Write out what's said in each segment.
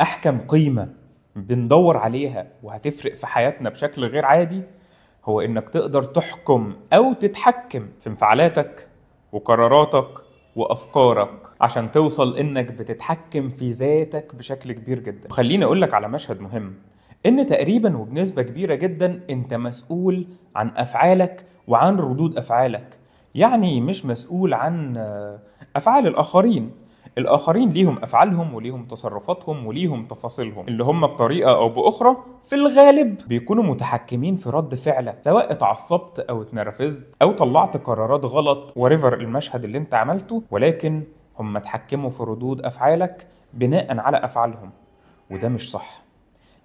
أحكم قيمة بندور عليها وهتفرق في حياتنا بشكل غير عادي هو إنك تقدر تحكم أو تتحكم في انفعالاتك وقراراتك وأفكارك عشان توصل إنك بتتحكم في ذاتك بشكل كبير جدا. خليني أقولك على مشهد مهم، إن تقريبا وبنسبة كبيرة جدا أنت مسؤول عن أفعالك وعن ردود أفعالك، يعني مش مسؤول عن أفعال الآخرين. الآخرين ليهم أفعالهم وليهم تصرفاتهم وليهم تفاصيلهم اللي هم بطريقة أو بأخرى في الغالب بيكونوا متحكمين في رد فعلك، سواء اتعصبت أو اتنرفزت أو طلعت قرارات غلط وريفر المشهد اللي انت عملته، ولكن هم اتحكموا في ردود أفعالك بناء على أفعالهم، وده مش صح.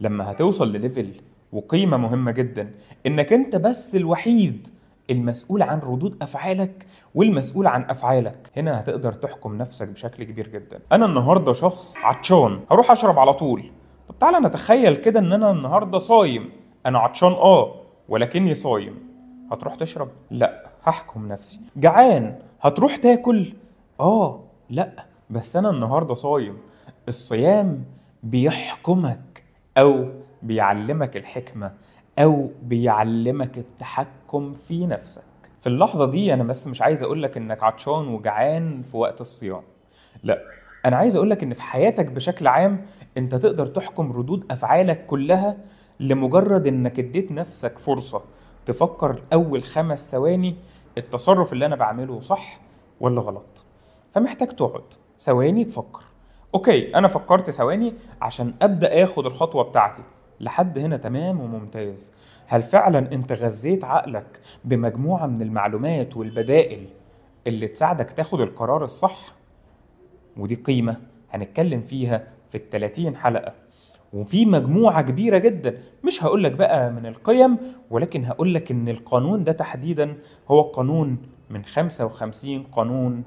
لما هتوصل لليفل وقيمة مهمة جدا إنك انت بس الوحيد المسؤول عن ردود أفعالك والمسؤول عن أفعالك، هنا هتقدر تحكم نفسك بشكل كبير جدا. أنا النهاردة شخص عطشان هروح أشرب على طول. طب تعالى نتخيل كده إن أنا النهاردة صايم، أنا عطشان ولكني صايم، هتروح تشرب؟ لا، هحكم نفسي. جعان هتروح تاكل؟ لا، بس أنا النهاردة صايم. الصيام بيحكمك أو بيعلمك الحكمة أو بيعلمك التحكم في نفسك. في اللحظة دي أنا بس مش عايز أقولك إنك عطشان وجعان في وقت الصيام، لا، أنا عايز أقولك إن في حياتك بشكل عام أنت تقدر تحكم ردود أفعالك كلها لمجرد إنك اديت نفسك فرصة تفكر أول 5 ثواني التصرف اللي أنا بعمله صح ولا غلط. فمحتاج تقعد ثواني تفكر، أوكي أنا فكرت ثواني عشان أبدأ آخد الخطوة بتاعتي. لحد هنا تمام وممتاز. هل فعلا انت غذيت عقلك بمجموعة من المعلومات والبدائل اللي تساعدك تاخد القرار الصح؟ ودي قيمة هنتكلم فيها في ال30 حلقة، وفي مجموعة كبيرة جدا مش هقولك بقى من القيم، ولكن هقولك ان القانون ده تحديدا هو قانون من 55 قانون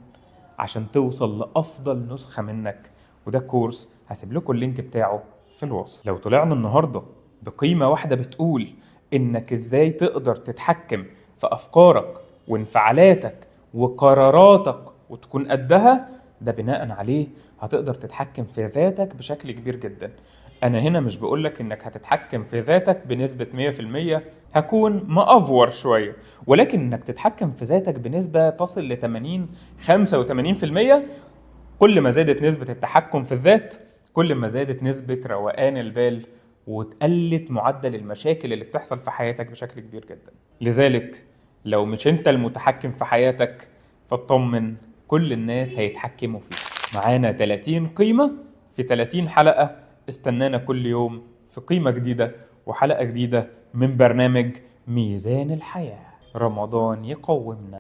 عشان توصل لأفضل نسخة منك. وده كورس هسيب لكم اللينك بتاعه في الوصف. لو طلعنا النهاردة بقيمة واحدة بتقول إنك إزاي تقدر تتحكم في أفكارك وانفعالاتك وقراراتك وتكون قدها، ده بناء عليه هتقدر تتحكم في ذاتك بشكل كبير جدا. أنا هنا مش بقولك إنك هتتحكم في ذاتك بنسبة 100%، هكون مأفور شوية، ولكن إنك تتحكم في ذاتك بنسبة تصل ل 85%. كل ما زادت نسبة التحكم في الذات كل ما زادت نسبة روقان البال وتقلت معدل المشاكل اللي بتحصل في حياتك بشكل كبير جدا. لذلك لو مش انت المتحكم في حياتك فاطمن، كل الناس هيتحكموا فيك. معانا 30 قيمة في 30 حلقة، استنانا كل يوم في قيمة جديدة وحلقة جديدة من برنامج ميزان الحياة. رمضان يقومنا.